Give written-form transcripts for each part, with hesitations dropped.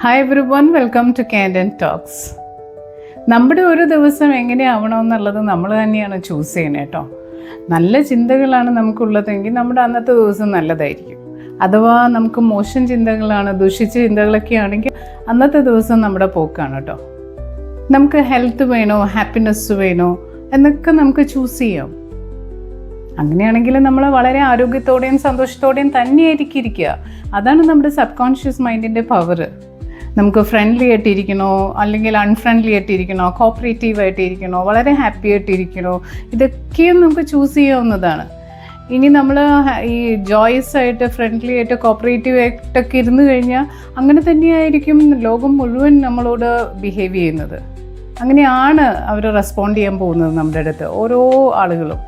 Hi everyone, welcome to കാൻഡൻ talks. നമ്മുടെ ഒരു ദിവസം എങ്ങനെയാവണമെന്നുള്ളത് നമ്മൾ തന്നെയാണ് ചൂസ് ചെയ്യണേ കേട്ടോ. നല്ല ചിന്തകളാണ് നമുക്കുള്ളതെങ്കിൽ നമ്മുടെ അന്നത്തെ ദിവസം നല്ലതായിരിക്കും. അഥവാ നമുക്ക് മോശം ചിന്തകളാണ്, ദുഷിച്ച ചിന്തകളൊക്കെ ആണെങ്കിൽ അന്നത്തെ ദിവസം നമ്മുടെ പോക്കാണ് കേട്ടോ. നമുക്ക് ഹെൽത്ത് വേണോ, ഹാപ്പിനെസ് വേണോ എന്നൊക്കെ നമുക്ക് ചൂസ് ചെയ്യാം. അങ്ങനെയാണെങ്കിൽ നമ്മൾ വളരെ ആരോഗ്യത്തോടെയും സന്തോഷത്തോടെയും തന്നെയായിരിക്കും ഇരിക്കുക. അതാണ് നമ്മുടെ സബ് കോൺഷ്യസ് മൈൻഡിൻ്റെ പവർ. നമുക്ക് ഫ്രണ്ട്ലി ആയിട്ടിരിക്കണോ അല്ലെങ്കിൽ അൺഫ്രണ്ട്ലി ആയിട്ടിരിക്കണോ, കോപ്പറേറ്റീവ് ആയിട്ടിരിക്കണോ, വളരെ ഹാപ്പി ആയിട്ടിരിക്കണോ, ഇതൊക്കെയും നമുക്ക് ചൂസ് ചെയ്യാവുന്നതാണ്. ഇനി നമ്മൾ ഈ ജോയ്സ് ആയിട്ട്, ഫ്രണ്ട്ലി ആയിട്ട്, കോപ്പറേറ്റീവ് ആയിട്ടൊക്കെ ഇരുന്ന് കഴിഞ്ഞാൽ അങ്ങനെ തന്നെയായിരിക്കും ലോകം മുഴുവൻ നമ്മളോട് ബിഹേവ് ചെയ്യുന്നത്. അങ്ങനെയാണ് അവർ റെസ്പോണ്ട് ചെയ്യാൻ പോകുന്നത് നമ്മുടെ അടുത്ത്, ഓരോ ആളുകളും.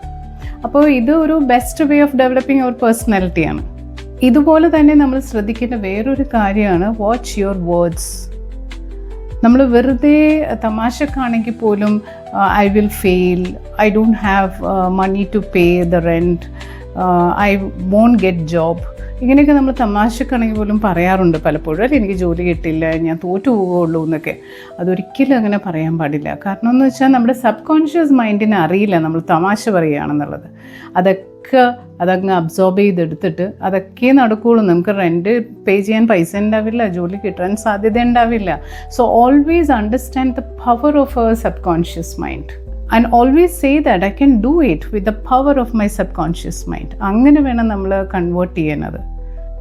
അപ്പോൾ ഇത് ഒരു ബെസ്റ്റ് വേ ഓഫ് ഡെവലപ്പിംഗ് അവർ പേഴ്സണാലിറ്റിയാണ്. ഇതുപോലെ തന്നെ നമ്മൾ ശ്രദ്ധിക്കേണ്ട വേറൊരു കാര്യമാണ് വാച്ച് യുവർ വേർഡ്സ്. നമ്മൾ വെറുതെ തമാശക്കാണെങ്കിൽ പോലും I will fail, I don't have money to pay the rent, I won't get job, ഇങ്ങനെയൊക്കെ നമ്മൾ തമാശക്കാണെങ്കിൽ പോലും പറയാറുണ്ട് പലപ്പോഴും. അല്ല, എനിക്ക് ജോലി കിട്ടില്ല, ഞാൻ തോറ്റു പോവുകയുള്ളൂ എന്നൊക്കെ. അതൊരിക്കലും അങ്ങനെ പറയാൻ പാടില്ല. കാരണം എന്ന് വെച്ചാൽ നമ്മുടെ സബ് കോൺഷ്യസ് മൈൻഡിന് അറിയില്ല നമ്മൾ തമാശ പറയുകയാണെന്നുള്ളത്. അതങ്ങ് അബ്സോർബ് ചെയ്തെടുത്തിട്ട് അതൊക്കെ നടക്കുകയുള്ളൂ. നമുക്ക് റെൻറ്റ് പേ ചെയ്യാൻ പൈസ ഉണ്ടാവില്ല, ജോലി കിട്ടാൻ സാധ്യത ഉണ്ടാവില്ല. So always understand the power of our subconscious mind and always say that I can do it with the power of my subconscious mind. അങ്ങനെ വേണം നമ്മൾ കൺവേർട്ട് ചെയ്യുന്നത്.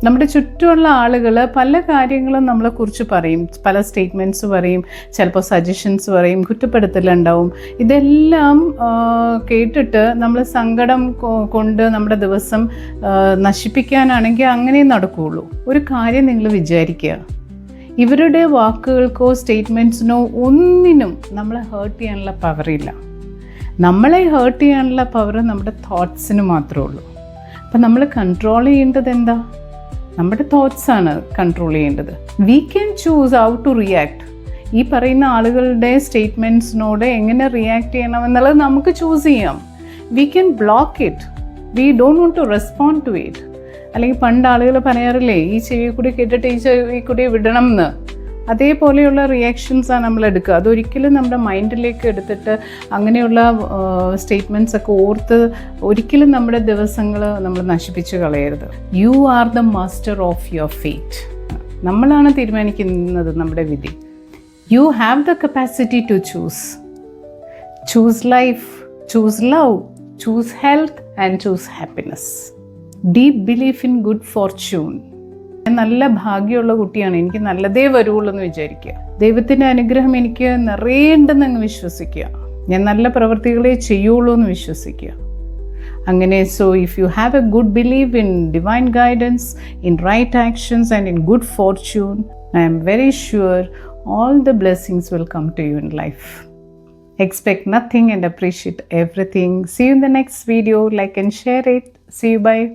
നമ്മുടെ ചുറ്റുമുള്ള ആളുകൾ പല കാര്യങ്ങളും നമ്മളെക്കുറിച്ച് പറയും, പല സ്റ്റേറ്റ്മെൻറ്റ്സ് പറയും, ചിലപ്പോൾ സജഷൻസ് പറയും, കുറ്റപ്പെടുത്തലുണ്ടാവും. ഇതെല്ലാം കേട്ടിട്ട് നമ്മൾ സങ്കടം കൊണ്ട് നമ്മുടെ ദിവസം നശിപ്പിക്കാനാണെങ്കിൽ അങ്ങനെ നടക്കുകയുള്ളൂ. ഒരു കാര്യം നിങ്ങൾ വിചാരിക്കുക, ഇവരുടെ വാക്കുകൾക്കോ സ്റ്റേറ്റ്മെൻറ്റ്സിനോ ഒന്നിനും നമ്മളെ ഹേർട്ട് ചെയ്യാനുള്ള പവറില്ല. നമ്മളെ ഹേർട്ട് ചെയ്യാനുള്ള പവർ നമ്മുടെ തോട്ട്സിന് മാത്രമേ ഉള്ളൂ. അപ്പം നമ്മൾ കൺട്രോൾ ചെയ്യേണ്ടത് എന്താ? നമ്മുടെ തോട്ട്സാണ് കൺട്രോൾ ചെയ്യേണ്ടത്. We can choose how to react. ഈ പറയുന്ന ആളുകളുടെ സ്റ്റേറ്റ്മെൻറ്റ്സിനോട് എങ്ങനെ റിയാക്ട് ചെയ്യണം എന്നുള്ളത് നമുക്ക് ചൂസ് ചെയ്യാം. We can block it. We don't want to respond to it. അല്ലെങ്കിൽ പണ്ട് ആളുകൾ പറയാറില്ലേ, ഈ ചെവി കൂടി കേട്ടിട്ട് ഈ ചെവി കൂടി വിടണം എന്ന്. അതേപോലെയുള്ള റിയാക്ഷൻസാണ് നമ്മൾ എടുക്കുക. അതൊരിക്കലും നമ്മുടെ മൈൻഡിലേക്ക് എടുത്തിട്ട് അങ്ങനെയുള്ള സ്റ്റേറ്റ്മെൻറ്റ്സ് ഒക്കെ ഓർത്ത് ഒരിക്കലും നമ്മുടെ ദിവസങ്ങൾ നമ്മൾ നശിപ്പിച്ച് കളയരുത്. You are the master of your fate. നമ്മളാണ് തീരുമാനിക്കുന്നത് നമ്മുടെ വിധി. You have the capacity to choose life, choose love, choose health and choose happiness. Deep belief in good fortune. നല്ല ഭാഗ്യമുള്ള കുട്ടിയാണ്, എനിക്ക് നല്ലതേ വരുള്ളൂ എന്ന് വിചാരിക്കുക. ദൈവത്തിൻ്റെ അനുഗ്രഹം എനിക്ക് നിറയേണ്ടെന്ന് അങ്ങ് വിശ്വസിക്കുക. ഞാൻ നല്ല പ്രവൃത്തികളെ ചെയ്യുള്ളൂ എന്ന് വിശ്വസിക്കുക. അങ്ങനെ so if you have a good believe in divine guidance, in right actions and in good fortune, I am very sure all the blessings will come to you in life. Expect nothing and appreciate everything. See you in the next video. Like and share it. See you. Bye.